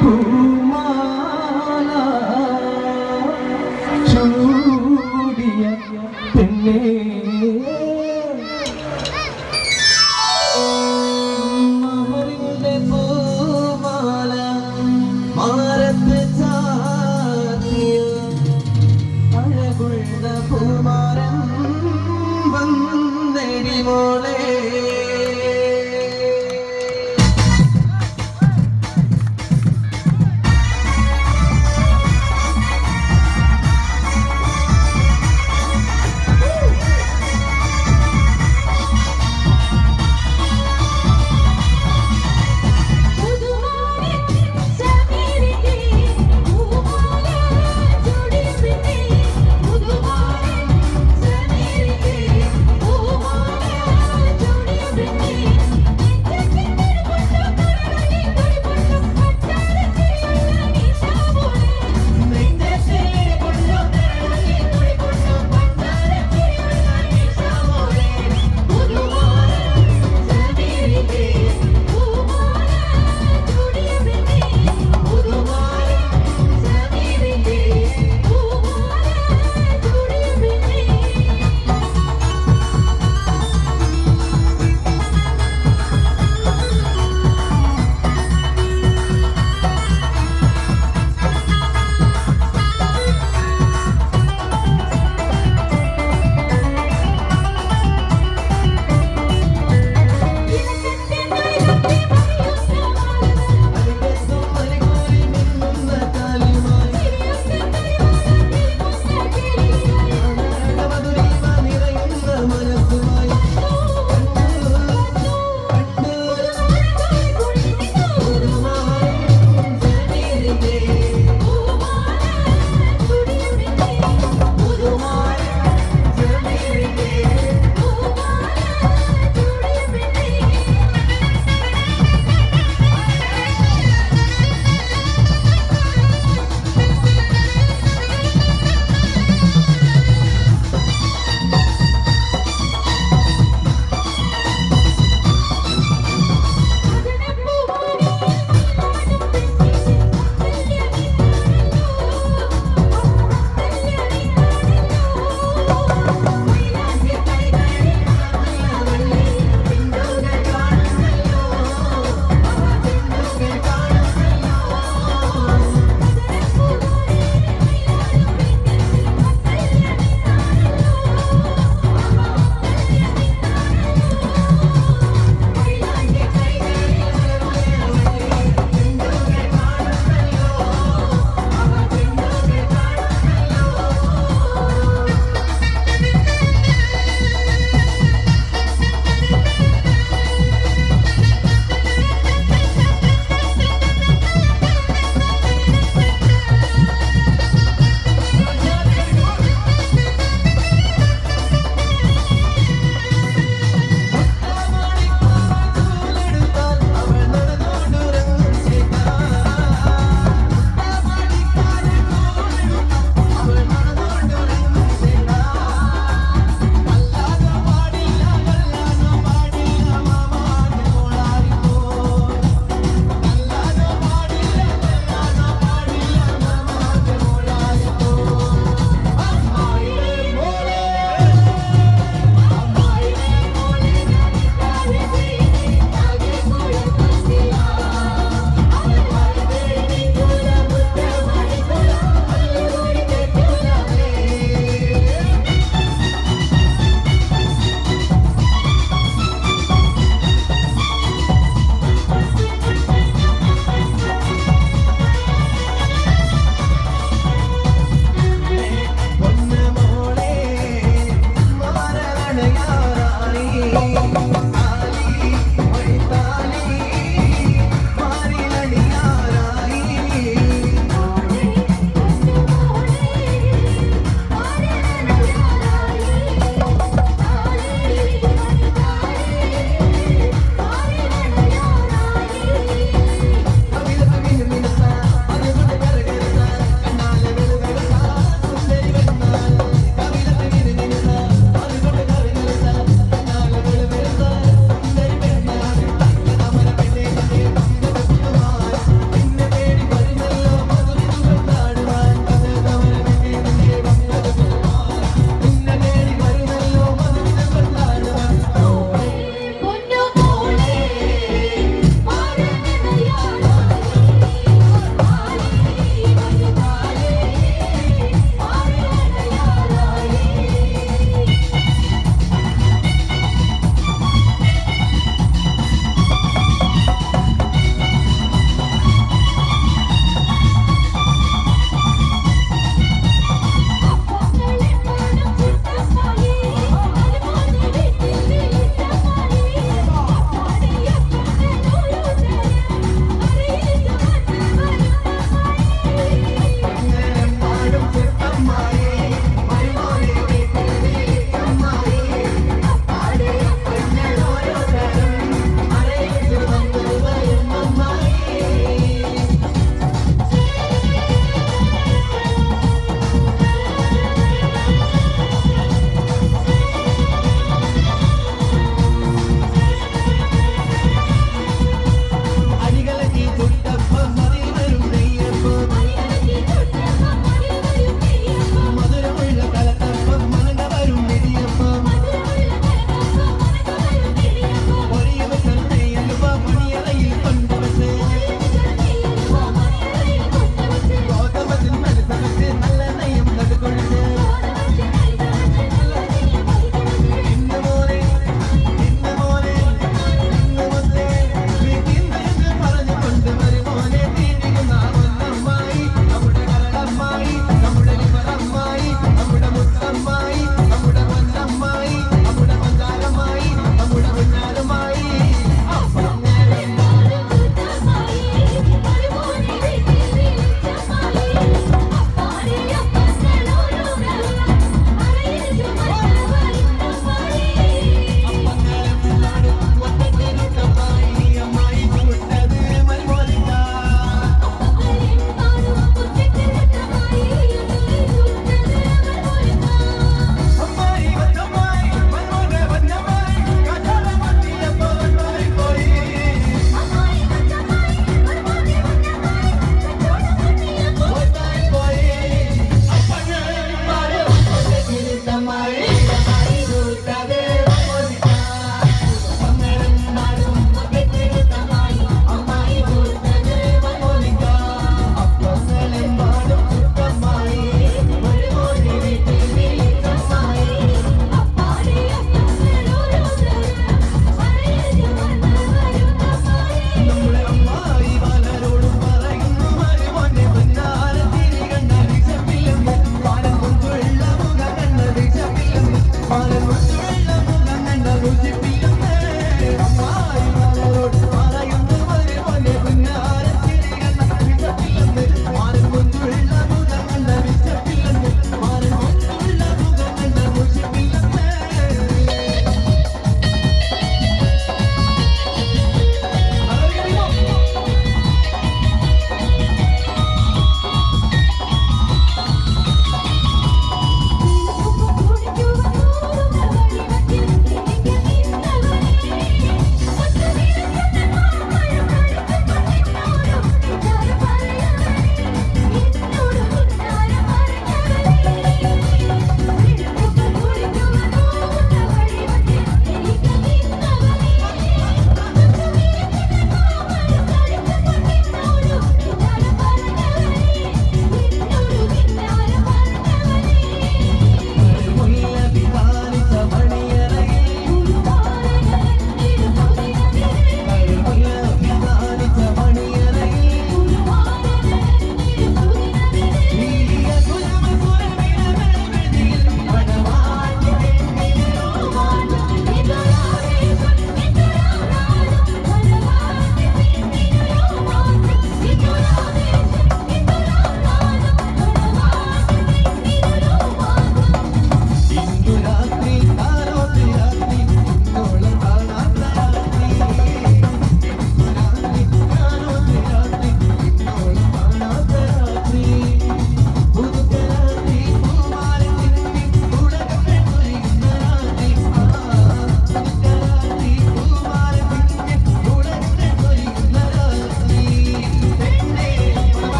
പൂമാല ചൂടിയ പെണ്ണേ മഹറിന്റെ പൂമാല മാരത്ത് ചാത്തിയ അഴകുള്ള പൂമാരൻ വന്നെടി മോളെ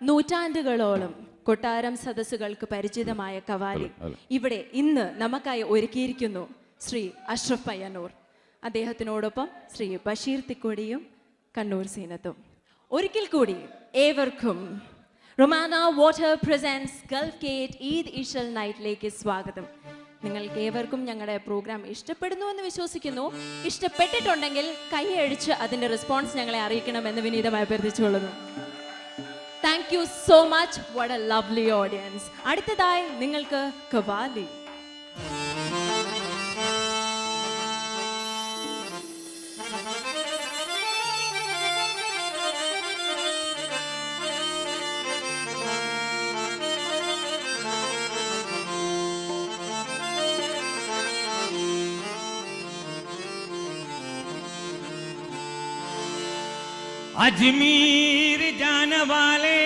നൂറ്റാണ്ടുകളോളം കൊട്ടാരം സദസ്സുകൾക്ക് പരിചിതമായ കവാലി ഇവിടെ ഇന്ന് നമുക്കായി ഒരുക്കിയിരിക്കുന്നു ശ്രീ അഷ്റഫ് പയ്യന്നൂർ. അദ്ദേഹത്തിനോടൊപ്പം ശ്രീ ബഷീർ തിക്കോടിയും കണ്ണൂർ സീനത്തും. ഒരിക്കൽ കൂടി ഏവർക്കും Romana water presents Gulf Gate Eid Ishal നൈറ്റിലേക്ക് സ്വാഗതം. നിങ്ങൾക്ക് ഏവർക്കും ഞങ്ങളുടെ പ്രോഗ്രാം ഇഷ്ടപ്പെടുന്നു എന്ന് വിശ്വസിക്കുന്നു. ഇഷ്ടപ്പെട്ടിട്ടുണ്ടെങ്കിൽ കൈയഴിച്ച് അതിൻ്റെ റെസ്പോൺസ് ഞങ്ങളെ അറിയിക്കണമെന്ന് വിനീതമായി അഭ്യർത്ഥിച്ചുകൊള്ളുന്നു. Thank you so much. What a lovely audience. അടുത്തതായി നിങ്ങൾക്ക് കവാലി. अजमीर जाने वाले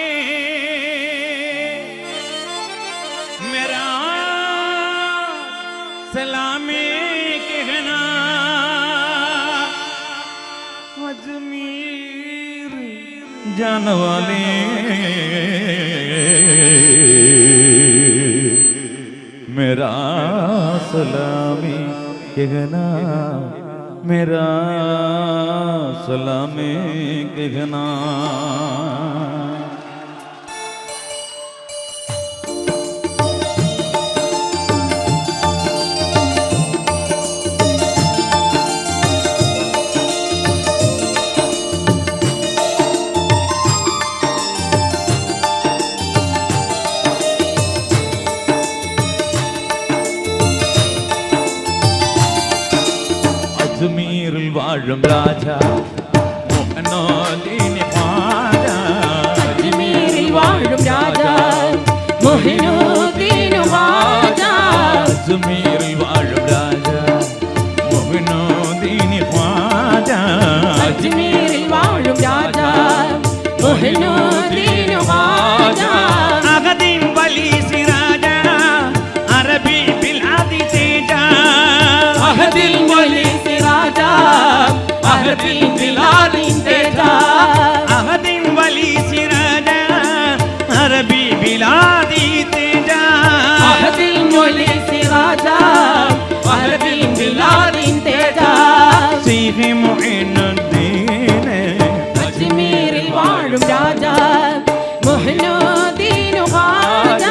मेरा सलामे कहना, अजमीर जाने वाले मेरा सलामी कहना, मेरा सलामे कहना. അജ്മീരിൽ വാഴും രാജ മോഹനോദീൻ ഖ്വാജ, അജ്മീരിൽ വാഴും രാജ മോഹിനുദ്ദീൻ ഖ്വാജ, അജ്മീരിൽ വാഴും രാജ മോഹിനുദ്ദീൻ ഖ്വാജ, അജ്മീരിൽ വാഴും രാജ മോഹിനുദ്ദീൻ ഖ്വാജ, അഗദീൻ വലി സിറാജ അറബി ബിൽആദി തേജ, അഹദിൽ വലി സിറാജ അഹദിൽ ബിലാദി തേജ, അഹദിൻ വലി സിറാജ അറബി ബിലാദി തേജ, അഹദിൽ വലി സിറാജ അഹദിൽ ബിലാദി തേജ, സീഹി മുഈനുദ്ദീൻ അജ്മീരിൽ വാഴും രാജ മുഹ്നുദ്ദീൻ ഖ്വാജ,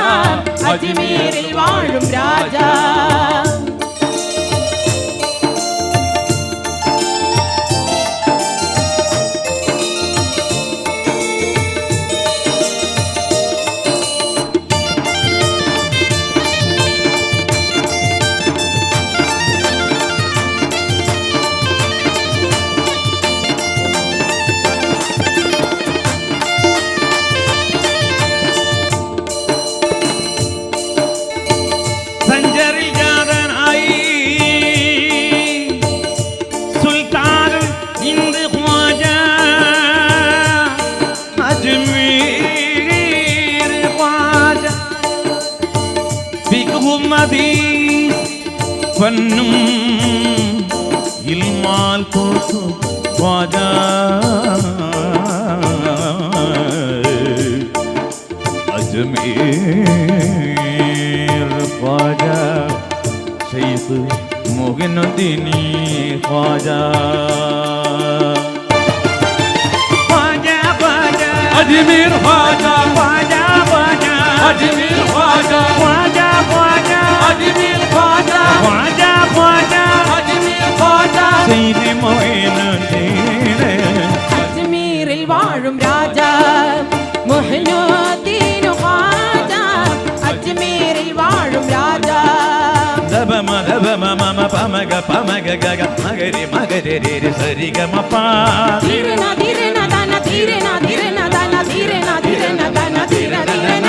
അജ്മീരിൽ വാഴും രാജ. സഞ്ചരിൽ ജാതനായി സുൽത്താൻ ഹിന്ദ് ഖ്വാജ, അജ്മീർ ഖ്വാജ, ഫിഖ്ഹും ഹദീസ് ഫന്നും ഇൽമാൽ കോത്തു ഖ്വാജ, अजमेर ख्वाजा शेख मोहिनुद्दीन ख्वाजा, ख्वाजा ख्वाजा अजमेर ख्वाजा, ख्वाजा ख्वाजा अजमेर ख्वाजा, ख्वाजा ख्वाजा अजमेर ख्वाजा, ख्वाजा ख्वाजा अजमेर ख्वाजा, शेख मोहिनुद्दीन അജ്മീരിൽ വാഴും രാജ മുഹ്നുദ്ദീൻ ഖ്വാജ, അജ്മീരിൽ വാഴും രാജ. ദബമ ദബമ മമ പമഗ പമഗ ഗഗ മഗരി മഗരി രി സരി ഗ മപ, ധീരന ധീരന ദന ധീരന ധീരന ദന ധീരന ധീരന ദന ധീര ധീരന.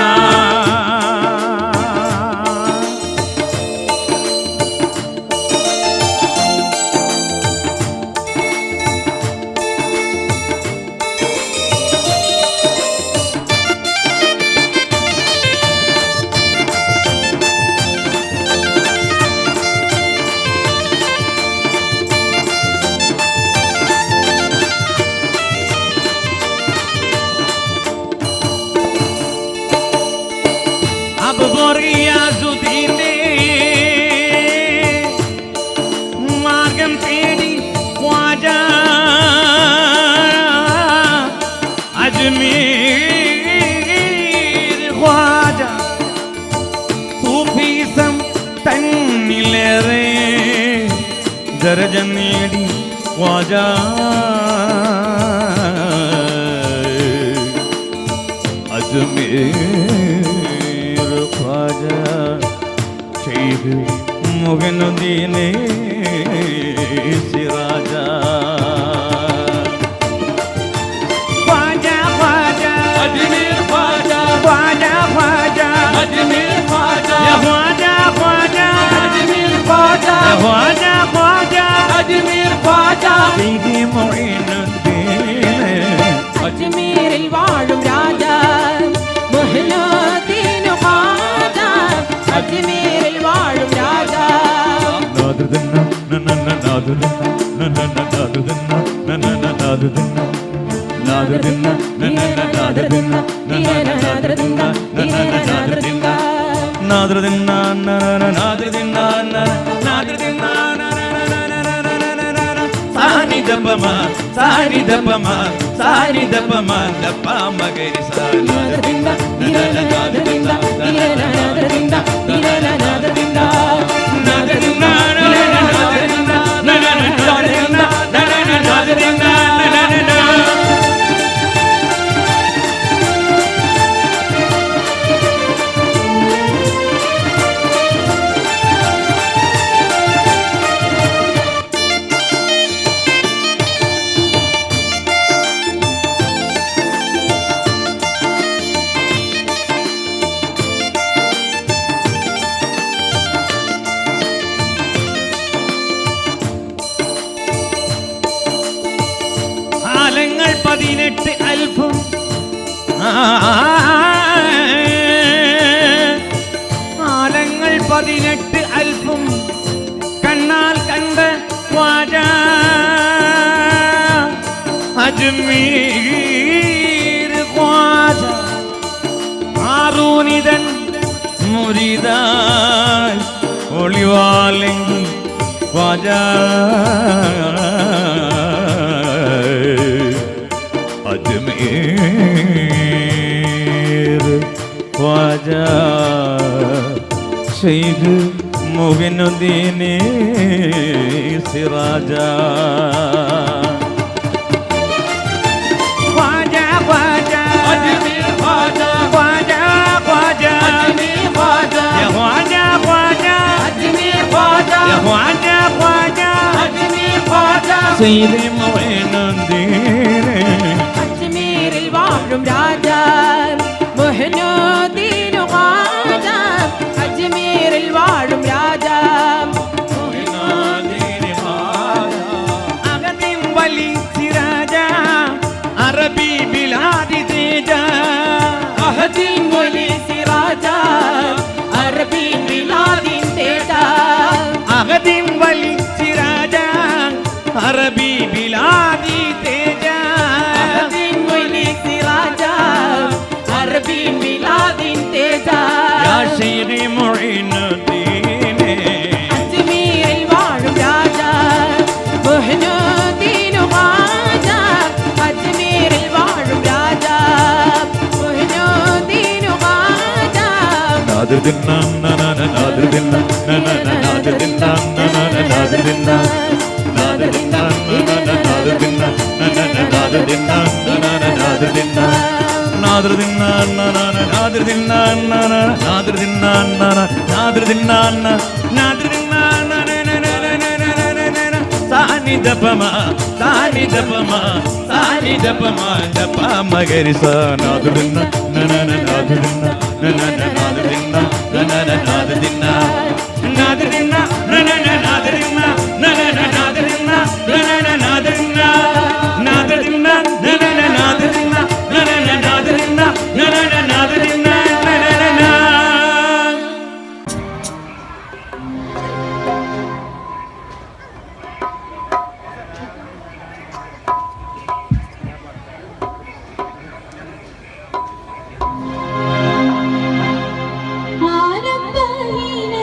തന്നിലേറെ ദരജ നേടി ഖ്വാജാ അജ്മീർ ഖ്വാജാ ശൈഖ് മുഅ്മിനുദ്ദീൻ സിറാജാ ഖ്വാജാ ഖ്വാജാ अजमेर ख्वाजा ഖ്വാജാ ഖ്വാജാ अजमेर ख्वाजा യാ ഖ്വാജാ ഖ്വാജാ अजमेर ख्वाजा യാ ഖ്വാജാ ഖ്വാജാ अजमेर ख्वाजा ശൈഖ് മുഈനുദ്ദീൻ അജ്മീരിൽ വാഴും രാജാ മുഹ്യിനുദ്ദീൻ ഖ്വാജ അജ്മീരിൽ വാഴും രാജാ നാദൃദിന്ന നനന നാദൃദിന്ന നനന നാദൃദിന്ന നനന നാദൃദിന്ന നാദൃദിന്ന നനന നാദൃദിന്ന നനന നാദൃദിന്ന നനന നാദൃദിന്ന നാദൃദിന്ന നനന നാദൃദിന്ന നാദൃദിന്ന സാനി ദപമ സാനി ദപമ സാനി ദപമ ദപ മഗരി സാനി നാദൃദിന്ന നനന നാദൃദിന്ന നനന നാദൃദിന്ന നനന നാദൃദിന്ന നാദൃദിന്ന നനന നാദൃദിന്ന നനന നാദൃദിന്ന നനന നാദൃദിന്ന നനന ആലങ്ങൾ 18 അൽഫും ആലങ്ങൾ 18 അൽഫും കണ്ണാൽ കണ്ട ഖ്വാജാ അജ്മീർ ഖ്വാജാ ആറൂനിതൻ മുരീദായി ഒളിവാലെങ്കിൽ ഖ്വാജാ അജ്മീർ ഖ്വാജാ ശൈഖ് മുഅ്മിനുദ്ദീൻ സിറാജാ ഖ്വാജാ ഖ്വാജാ अजमेर ख्वाजा ഖ്വാജാ ഖ്വാജാ अजमेर ख्वाजा യാ ഖ്വാജാ ഖ്വാജാ अजमेर ख्वाजा യാ ഖ്വാജാ ഖ്വാജാ अजमेर ख्वाजा സയ്യിദ് മുഈനുദ്ദീൻ അജ്മീരിൽ വാഴും രാജാ മുഹ്യിനുദ്ദീൻ ഖ്വാജ അജ്മീരിൽ വാഴും രാജാ അഗതിം വലി സിറാജാ അറബി ബിലാദി തേജാ അഹദീൻ വലി സിറാജാ അറബി ബിലാദിൻ തേജാ അഗതിം വലി സിറാജാ അറബി ബിലാദി തേജാ അഹദീൻ വലി സിറാജാ അറബി ബിലാദിൻ തേജാ യാ ശൈഖ് മുഈനുദ്ദീൻ അജ്മീരിൽ വാഴും രാജാ മുഹ്യിനുദ്ദീൻ ഖ്വാജ അജ്മീരിൽ വാഴും രാജാ മുഹ്യിനുദ്ദീൻ ഖ്വാജ നാദൃദിന്ന നനന നാദൃദിന്ന നനന നാദൃദിന്ന നനന നാദൃദിന്ന നാദൃദിന്ന നനന നാദൃദിന്ന നനന നാദൃദിന്ന നനന നാദൃദിന്ന നാദൃദിന്ന നനന നാദൃദിന്ന നനന നാദൃദിന്ന നനന നാദൃദിന്ന നാദൃദിന്ന നനന സാനി ദപമ സാനി ദപമ സാനി ദപമ ദപ മഗരി സാ നാദൃദിന്ന നനന നാദൃദിന്ന നനന നാദൃദിന്ന നനന നാദൃദിന്ന നാദൃദിന്ന നനന നാദൃദിന്ന നനന നാദൃദിന്ന നനന നാദൃദിന്ന നാദൃദിന്ന നനന നാദൃദിന്ന നനന നാദൃദിന്ന നനന നാദൃദിന്ന നനന ആരംഭഹീന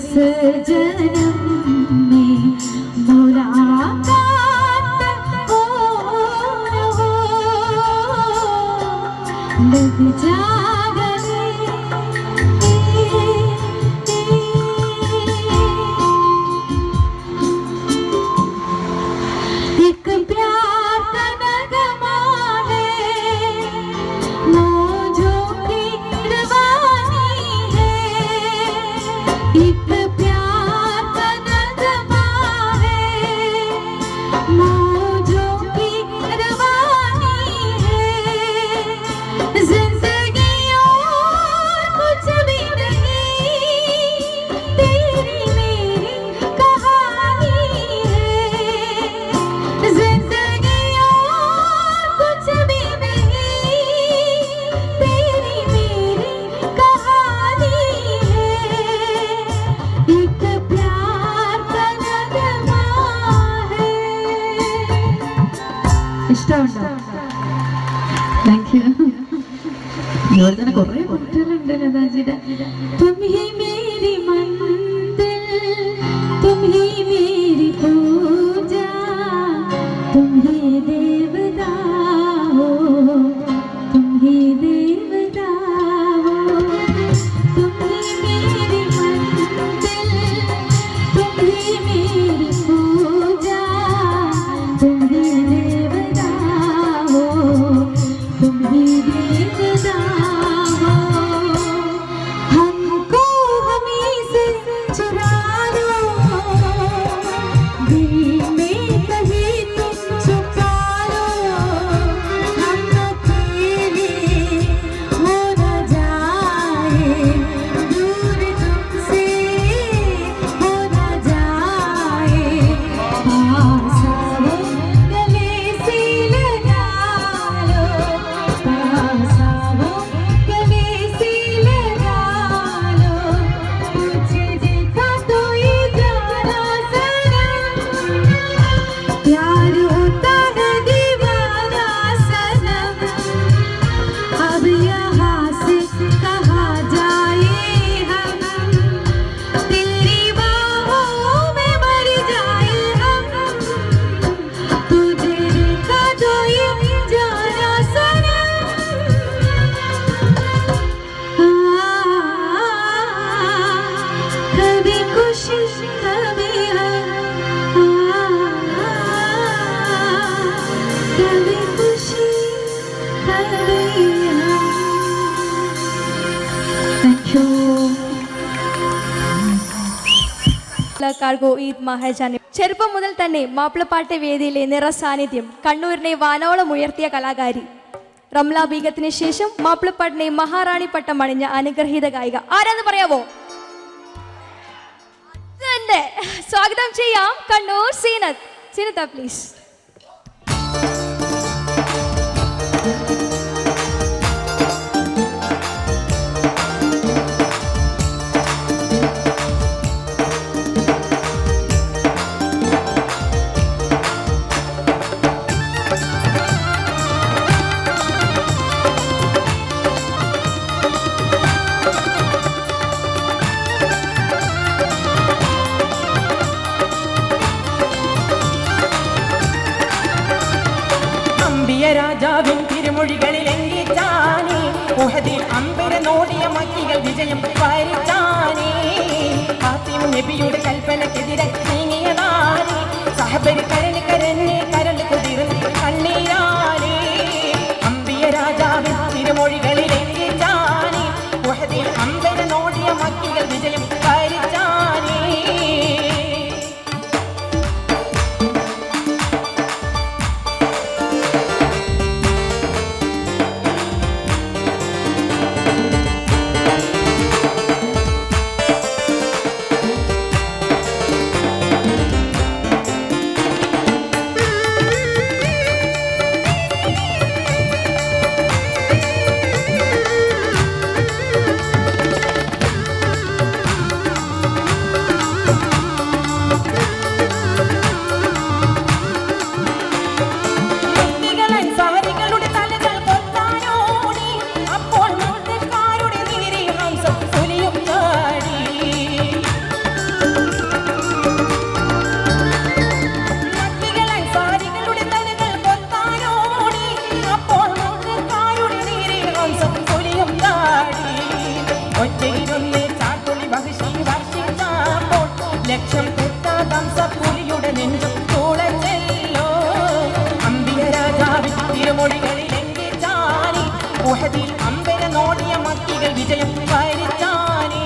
इस जन्म में मुलाकात हो लग जा Thank you. You're gonna go right. तुम ही मेरी मंदिर, तुम ही मेरी पूजा, तुम ही देवता हो, तुम ही देवता हो, तुम ही मेरी मंदिर, तुम ही मेरी पूजा, तुम ही देवता हो, तुम ही देवता हो। हमको हमी से चुरा लो, दिल में कहीं तुम छुपा लो, हम अकेले हो न जाए, दूर तुमसे हो न जाए, पास आओ गले से लगा लो, पास आओ गले से लगा लो, तुझे देखा तो ये जाना सनम, प्यार होता है दीवाना सनम, अब यहाँ से कहाँ जाए हम, तेरी बाहों में मर जाए हम, तुझे देखा तो ये जाना सनम, कभी खुशी कभी कभी खुशी कभी Thank you. കാർഗോ ഈദ് മഹാജാനെ ചെറുപ്പം മുതൽ തന്നെ മാപ്പിളപ്പാട്ട് വേദിയിലെ നിറസാന്നിധ്യം, കണ്ണൂരിനെ വാനോളം ഉയർത്തിയ കലാകാരി, റംല ബീഗത്തിന് ശേഷം മാപ്പിളപ്പാട്ടിനെ മഹാറാണി പട്ടം അണിഞ്ഞ അനുഗ്രഹീത ഗായിക ആരാന്ന് പറയാവോ? തന്നെ സ്വാഗതം ചെയ്യാം കണ്ണൂർ സീനത്ത്. സീനത്ത പ്ലീസ്. രാജാവിൻ തിരുമൊഴികളിൽ എങ്കിച്ചാനി ഉഹദിൽ അമ്പര നോടിയ മക്കികൾ വിജയം വരിച്ചാനി ഫാത്തിമ നബിയുടെ കൽപ്പനക്കെതിരെ നീങ്ങിയ നാരി സഹബരി കരഞ്ഞ് കരഞ്ഞ് കരൾ കുതിർന്ന് കണ്ണീരാനി അമ്പിയ രാജാവിൻ തിരുമൊഴികളിൽ എങ്കിച്ചാനി ഉഹദിൽ അമ്പര നോടിയ മക്കികൾ വിജയം വരിച്ചാനി ഒറ്റയിരുന്ന് ചാട്ടുളി വഹിഷി വർഷിച്ചപ്പോൾ ലക്ഷം പുലിയുടെ നെഞ്ചും തുളച്ചല്ലോ. അമ്പിയ രാജാവിൻ തിരുമൊഴികളിൽ എങ്കിച്ചാനി ഉഹദിൽ അമ്പര നോടിയ മക്കികൾ വിജയം വരിച്ചാനി.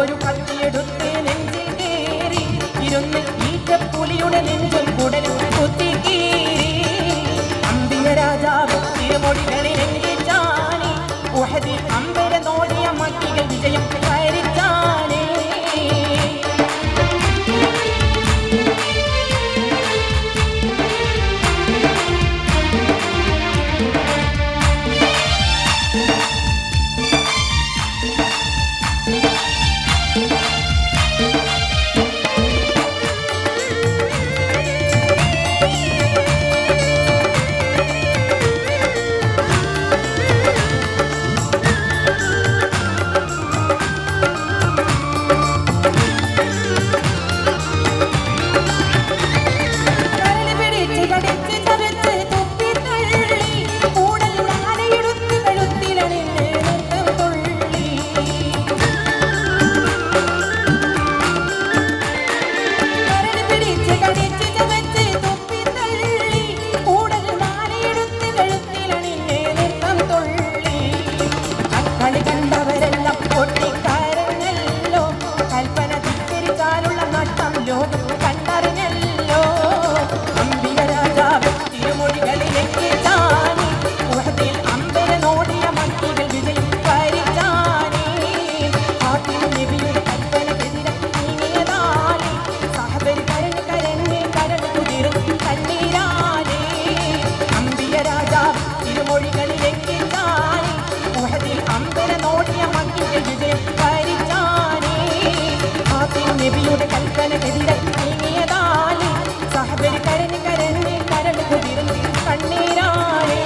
ഒരു കത്തിയെടുത്ത് നെഞ്ചിൽ കേറി ഇരുന്ന് ഈറ്റപ്പുലിയുടെ നെഞ്ചും കുടലും കുത്തിക്കീറി. അമ്പിയ രാജാവ് തിരുമൊഴികളിൽ എങ്കിച്ചാനി ഉഹദിൽ അമ്പര നോടിയ മക്കികൾ വിജയം വരിച്ചാനി. നബിയുടെ കൽപ്പനക്കെതിരെ നീങ്ങിയതാലി സഹബരി കരഞ്ഞ് കരഞ്ഞ് കരട് കുതിർന്ന് കണ്ണീരാലേ.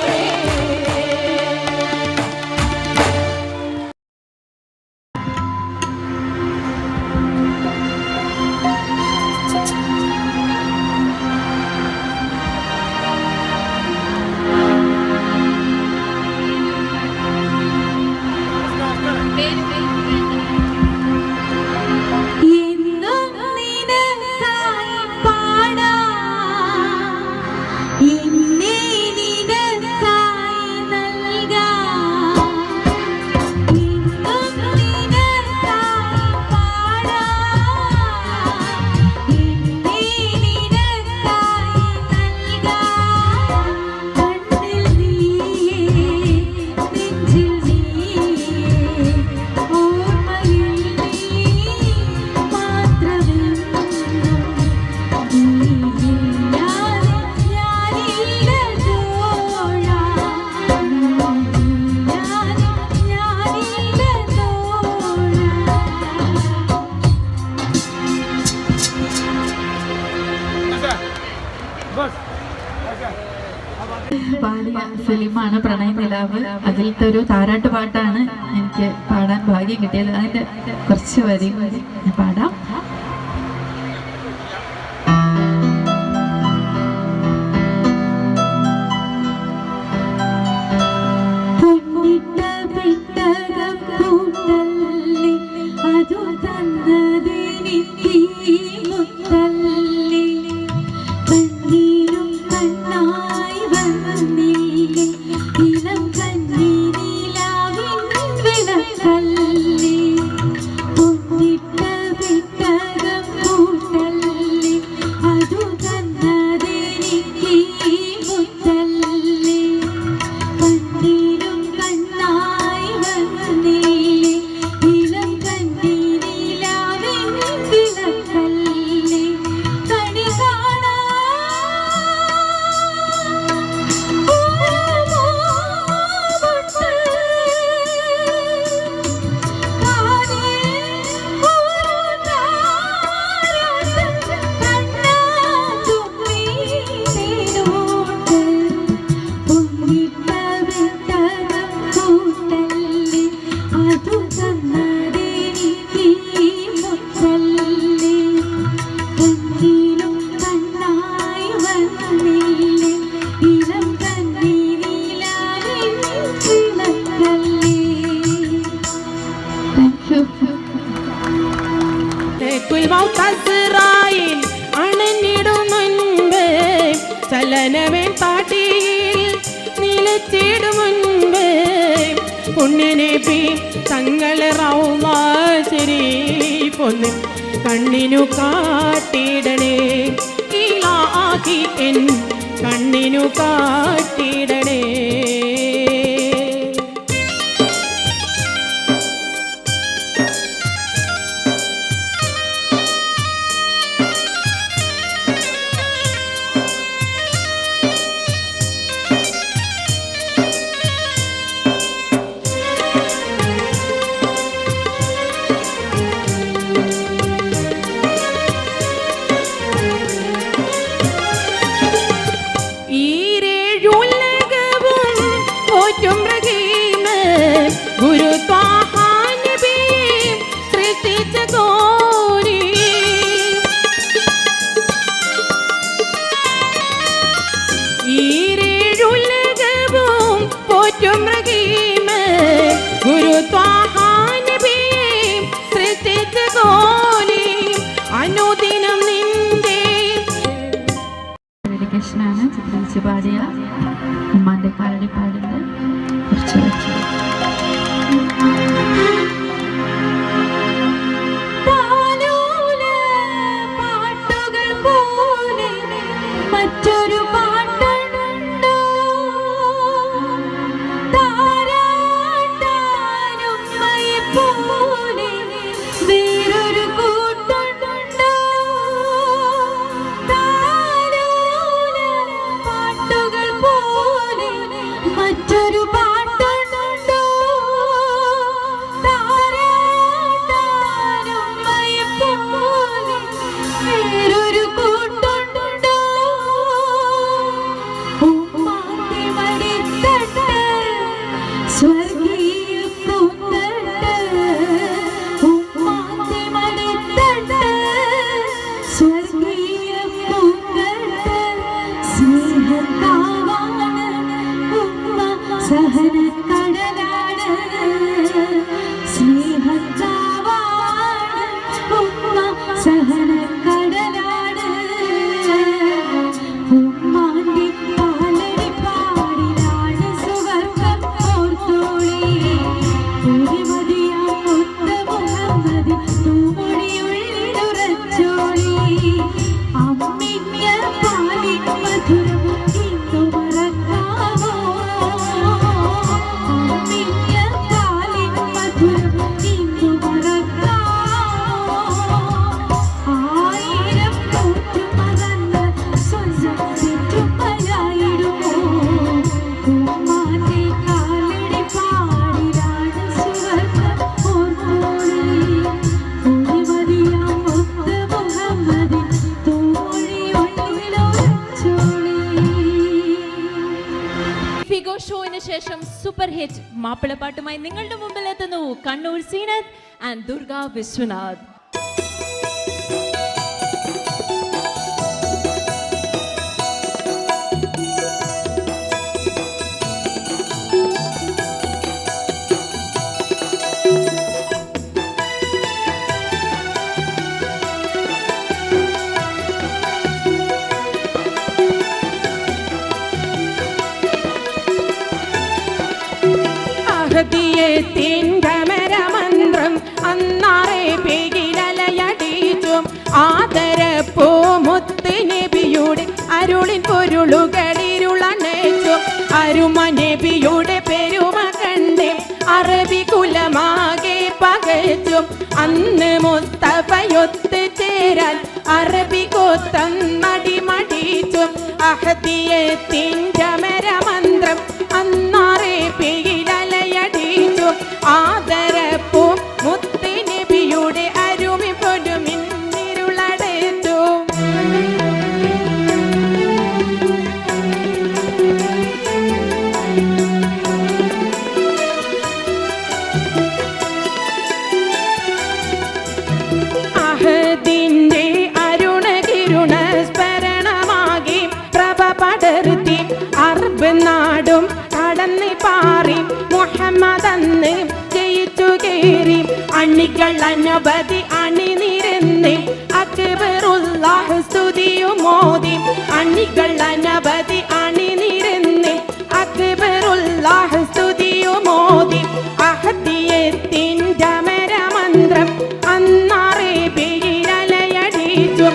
പാടിയ ഫിലിമാണ് പ്രണയനിലാവ്. അതിലത്തെ ഒരു താരാട്ട് പാട്ടാണ് എനിക്ക് പാടാൻ ഭാഗ്യം കിട്ടിയത്. അതിന്റെ കുറച്ച് വരി പാടാം. അതു തന്നതിനിക്ക് മുത്തല്ലി കണ്ണീരും കണ്ണായി വന്നില്ലേ ഇളം കണ്ണീരിലാവിൻ വിളക്കല്ലി പൊന്നിട്ട വിട്ടക വാക്കിലും കണ്ണായി വന്നില്ലേ ഇളം കണ്ണീരിലാവിൻ ചിണക്കല്ലേ. കുൽമൗത്തസ്റായിൽ അണഞ്ഞിടും മുൻപ് ചലനമേ പാട്ടിയിൽ നിലച്ചിടും മുൻപ് പുണ്യനബി തങ്ങളെ റൗള ശരീഫൊന്ന് കണ്ണിനു കാട്ടിടണേ ഇലാഹി എൻ കണ്ണിനു കാട്ടിടണേ. ഡെഡിക്കേഷനാണ് ചിത്രിച്ച് പാടിയ ഉമ്മാൻ്റെ കാലടിപ്പാടിൻ്റെ കുറച്ച് വെച്ച് പാട്ടുകൾ പോലെ മറ്റൊരു പാട്ടുണ്ടോ താരാട്ടാനുമ്മയെ പോലെ വേറൊരു കൂട്ടുണ്ടോ പാട്ടുകൾ പോലെ മറ്റൊരു പാട്ടുണ്ടോ താരാട്ടാനുമ്മയെ പോലെ വേറൊരു കൂട്ടുണ്ടോ ഉമ്മാന്റെ മടിത്തട്ട് സ്വർഗീയ പൂന്തട്ട് ഉമ്മാന്റെ മടിത്തട്ട് സ്വർഗീയ പൂന്തട്ട് സ്നേഹത്താവാണ് ഉമ്മ സഹനക്കടലാണ് സ്നേഹത്താവാണ് ഉമ്മ സഹനക്കടലാണ് ഉമ്മാന്റെ കാലടിപ്പാടിലാണ് സുവർഗം ഓർത്തോളി ഒരുമതിയാം ഒത്ത മുഹമ്മദ് തൂമൊഴിയുള്ളിലുറച്ചോളി അമ്മിഞ്ഞ പാലിൻ മധുരം ഇന്നു മറക്കാമോ അമ്മിഞ്ഞ പാലിൻ മധുരം ഇന്നു മറക്കാമോ ആയിരം കൂട്ടുമകന്ന് സ്വന്തം ചുറ്റുമലായിടുമോ ഉമ്മാന്റെ കാലടിപ്പാടിലാണ് സുവർഗം ഓർത്തോളി ഒരുമതിയാം ഒത്ത മുഹമ്മദിൻ തൂമൊഴിയുള്ളിലുറച്ചോളി. ഫിഗോ ഷോയിന് ശേഷം സൂപ്പർ ഹിറ്റ് മാപ്പിളപ്പാട്ടുമായി നിങ്ങളുടെ മുമ്പിൽ എത്തുന്നു കണ്ണൂർ സീനത്ത് ആൻഡ് ദുർഗ വിശ്വനാഥ്. അഹദിയത്തിൻ ഘമരമന്ത്രം അന്നാറെ പേകിലലയടിച്ചും ആദരപ്പൂ മുത്ത് നബിയുടെ അരുളിൻ പൊരുളുകളിരുളണച്ചും അരുമ നബിയുടെ പെരുമ കണ്ട് അറബി കുലമാകെ പകച്ചും അന്ന് മുസ്തഫയൊത്ത് ചേരാൻ അറബി കോത്തം മടിമടിച്ചും അഹദിയത്തിൻ ഘമരമന്ത്രം അന്നാറെ പേകിലലയടിച്ചും ആദരപ്പൂ മുത്ത് നബിയുടെ അരുമി പൊരുമിന്നിരുളടച്ചു. അഹദിന്റെ അരുണ കയറി അണികൾ അനവധി അണിനിരന്ന് അക്ബറുല്ലാഹ് സ്തുതിയും മോദി അണികൾ അനവധി അണിനിരന്ന് അക്ബറുല്ലാഹ് സ്തുതിയും മോദി അഹദിയത്തിൻ്റെ മരമന്ത്രം അന്നറേബിയിലലയടിച്ചു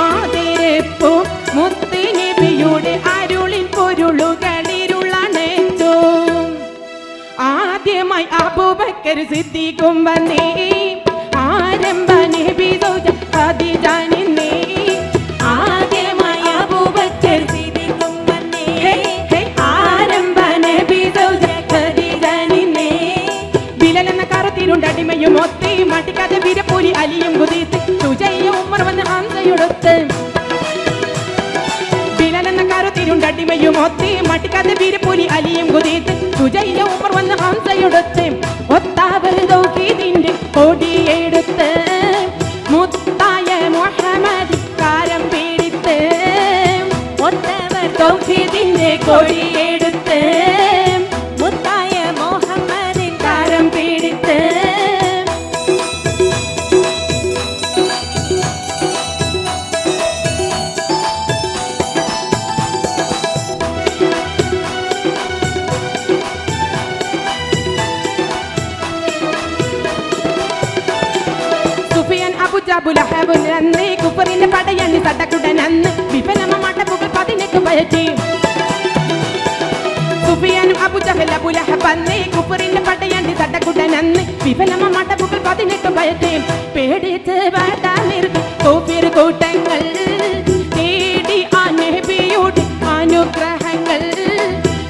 ആദരപ്പു മുത്ത് നബിയുടെ അരുളിൻ പൊരുളുകളിരുളണച്ചു ആദ്യമായി അബൂബക്കർ സിദ്ദീഖും വന്നേ ആരംഭ നബി ഖദീജ നിന്നേ ആദ്യമായി അബൂബക്കർ സിദ്ദീഖും വന്നേ ആരംഭ നബി ഖദീജ നിന്നേ ബിലാൽ എന്ന കറുത്തിരുണ്ടടിമയും ഒത്തി മടിക്കാതെ വീരപ്പൂരി അലിയും കുതിത്ത് സുജയ്യ ഉമർ വന്ന് ഹംസയൊടുത്ത് ബിലാൽ എന്ന കറുത്തിരുണ്ടടിമയും ഒത്തി മടിക്കാതെ വീരപ്പൂരി അലിയും കുതിത്ത് സുജയ്യ ഉമർ വന്ന് ഹംസയൊടുത്ത് ഒത്താവർ തൗഹീദിന്റെ കൊടിയെടുത്ത് മുത്തായ മുഹമ്മദ് കാരം പിടിത്ത് ഒത്തവർ തൗഹീദിന്റെ കൊടിയെടുത്ത് മുത്തായ മുഹമ്മദ് കാരം പിടിത്ത് അബുലഹബുലന്ന് കുപ്പറിന്റെ പടയന്ന് തടക്കുടനന്ന് വിഫലമ മടപ്പുകൾ 18 പയറ്റി സുഫിയാനും അബുജഹൽ അബുലഹബന്ന് കുപ്പറിന്റെ പടയന്ന് തടക്കുടനന്ന് വിഫലമ മടപ്പുകൾ 18 പയറ്റി പേടിച്ച് വാടാ നിർത്തി കോഫിർ കൂട്ടങ്ങൾ തേടി ആ നബിയുടെ അനുഗ്രഹങ്ങൾ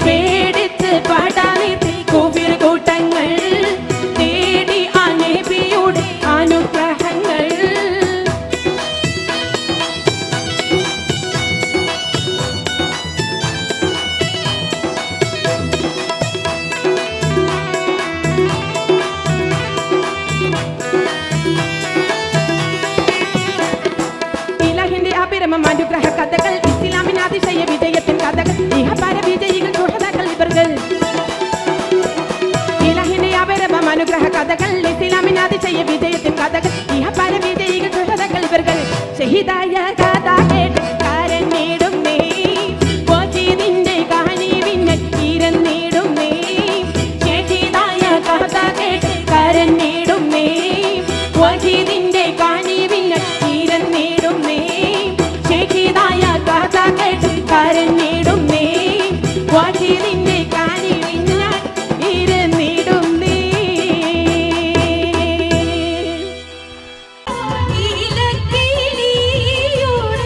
പേടിച്ച് വാടാ നിർത്തി കോഫിർ കൂട്ടങ്ങൾ തേടി ആ നബിയുടെ അനുഗ്രഹങ്ങൾ അനുഗ്രഹ കഥകൾ ഇസ്ലാമിന് അതിശയ വിജയത്തിൻ കഥകൾ ഇഹപര വിജയികൾ സുഹൃത്തുക്കൾ ഇവர்கள் ഇലാഹിന്റെ അപരമം അനുഗ്രഹ കഥകൾ ഇസ്ലാമിന് അതിശയ വിജയത്തിൻ കഥകൾ ഇഹപര വിജയികൾ സുഹൃത്തുക്കൾ ഇവர்கள் ഷഹീദായ കഥ കേട്ട് കരഞ്ഞിടും നീ വജീദിന്റെ കഹനീവിനെ ഇരന്നിടും നീ ഷഹീദായ കഥ കേട്ട് കരഞ്ഞിടും നീ വജീദിന്റെ കഹനീവിനെ ഇരന്നിടും നീ ഷഹീദായ കഥ കേട്ട് കരഞ്ഞിടും നീ വജീദിന്റെ കഹനീവിനെ ഇരന്നിടും നീ ഇലക്കിളിയുടെ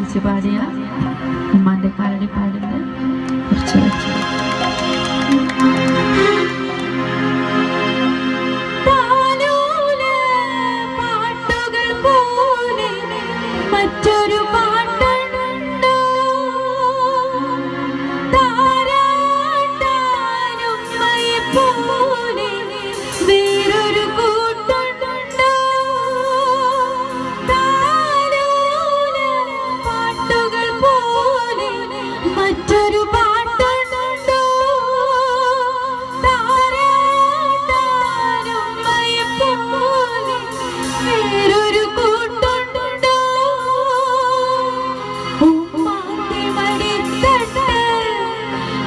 വിളിച്ച് പാടിയ ഉമ്മാൻ്റെ കാലടിപ്പാടിൻ്റെ കുറച്ച് വെച്ചു. പാട്ടുകൾ പോലെ മറ്റൊരു പാട്ടുണ്ടോ, താരാട്ടാനും പോലെ വേറൊരു കൂട്ടുണ്ടോ, പാട്ടുകൾ പോലെ മറ്റൊരു പാട്ടുണ്ടോ, താരാട്ടാനും പോലെ വേറൊരു കൂട്ടുണ്ടോ, ഉമ്മാന്റെ മടിത്തട്ട്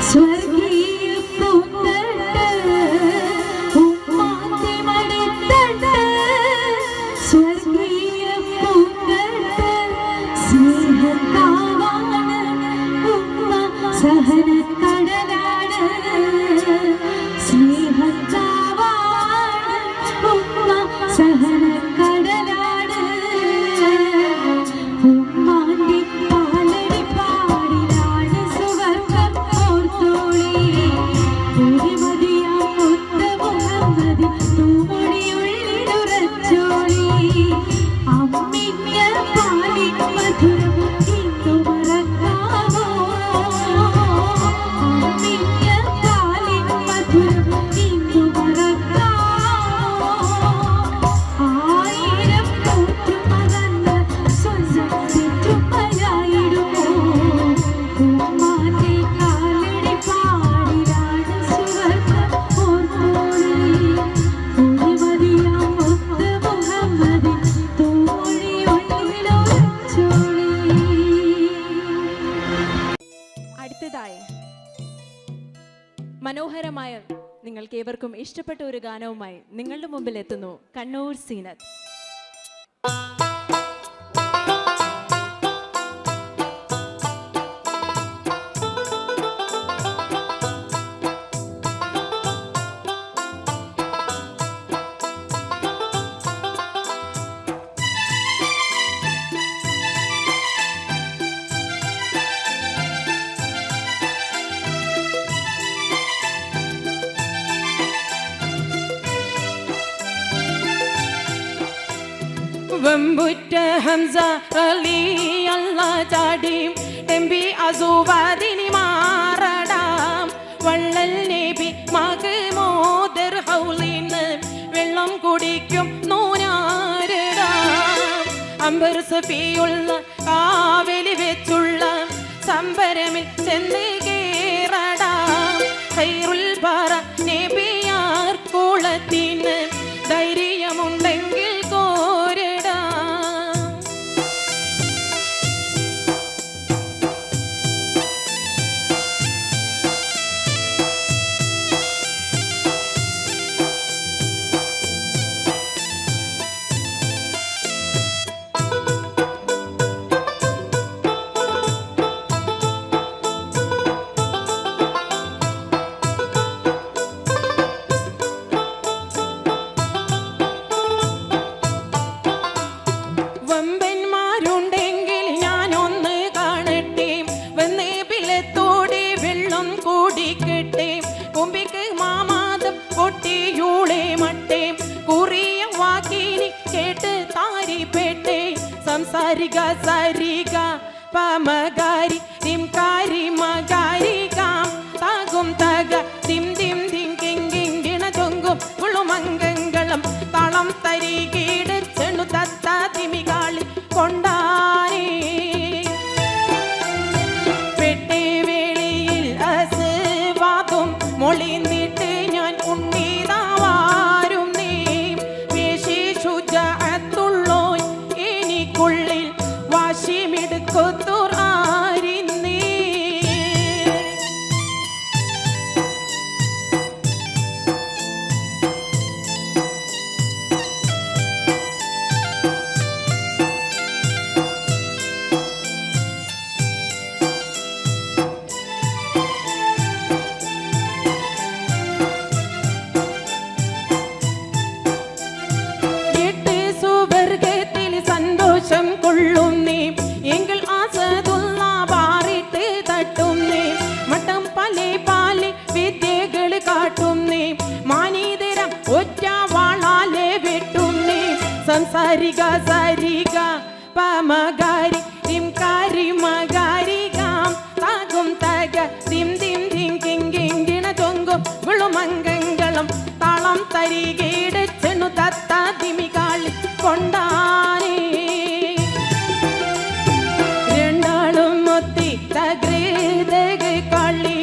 സ്വർഗീയ പൂന്തട്ട്, ഉമ്മാന്റെ മടിത്തട്ട് സ്വർഗീയ പൂന്തട്ട്, സ്നേഹത്താവാണ് ഉമ്മ സഹനക്കടലാണ്, സ്നേഹത്താവാണ് ഉമ്മ സഹനക്കടലാണ്, ഉമ്മാന്റെ പാലടിപ്പാടിലാണ് സുവർഗം ഓർത്തോളി, ഒരുമതിയാം മുത്ത് മുഹമ്മദ് തൂമൊഴിയുള്ളിലുറച്ചോളി, അമ്മിഞ്ഞ പാലിൻ മധുരം ഇന്നു മറക്കാമോ, അമ്മിഞ്ഞ പാലിൻ മധുരം ഇന്നു മറക്കാമോ, ആയിരം കൂട്ടുമകന്ന സ്വന്തം ചുറ്റുമലായിടുമോ, ഉമ്മാന്റെ കാലടിപ്പാടിലാണ് സുവർഗം ഓർത്തോളി, ഒരുമതിയാം മുത്ത് മുഹമ്മദ് തൂമൊഴിയുള്ളിലുറച്ചോളി. അടുത്തതായി മനോഹരമായ നിങ്ങൾക്ക് ഏവർക്കും ഇഷ്ടപ്പെട്ട ഒരു ഗാനവുമായി നിങ്ങളുടെ മുമ്പിൽ എത്തുന്നു കണ്ണൂർ സീനത്ത്. വെമ്പുറ്റ ഹംസ അലി അല്ല ചാടിയും എംബി അസുവാദിനി മാറടാം, വള്ളൽ നബി മഹ്മൂദർ ഹൗലിന്ന് വെള്ളം കുടിക്കും നൂനാരടാം, അമ്പർ സഫിയുള്ള കാവലി വെച്ചുള്ള സംബരമിൽ ചെന്ന് കേറടാം, ഖൈറുൽ ബറ നബിയാർ കുളത്തിന് ധൈര്യമുണ്ടെങ്കിൽ സംസാരിക സരിക പമകാരി തിം കാരി മകാരി കാം താകും തക തിം തിം തിം കിങ്കിങ്കിണ ചൊങ്കും കുളുമംഗളം തളം തരികീട് ചെണു തത്ത തിമികാളി കൊണ്ടാരേ പെട്ടേ വേളിയിൽ അസ്വാദും മൊളിന്നിട്ട് ഞാൻ ഉണ്ണീതാവാരും നീ വേശി ശുജഅത്തുള്ളോ എനിക്കുള്ളിൽ വാശിമിടുക്കൊത്തുർ ആരിന്നീ സന്തോഷം കൊള്ളും നീ എങ്കിൽ ആസ സംസാരിക സരിക പമകാരി തിം കാരി മകാരികാം താകും തക തിം തിം തിം കിങ്കിങ്കിണ തൊങ്കും ഗുളുമംഗളം താളം തരികേട് ചെണു തത്ത തിമികാളി കൊണ്ടാനേ രണ്ടാളും ഒത്തി തകൃതക കളി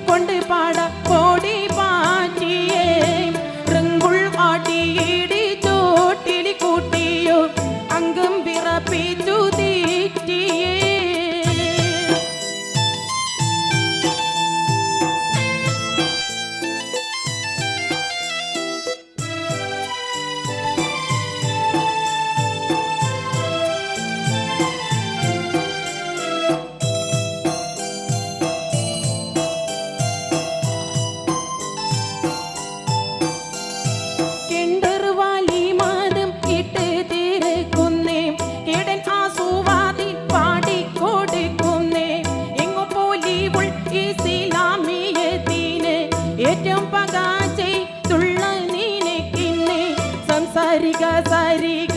കൊണ്ട് പാട ഓടി പാറ്റിയേ റങ്കുൾ പാട്ടിയിടി ചോട്ടിലി കൂട്ടിയോ അങ്കം വിറപ്പിച്ചു തീറ്റിയേ ഏറ്റവും പകാ ചെയ്തുള്ള നീനക്കിന്നെ സംസാരിക സാരിക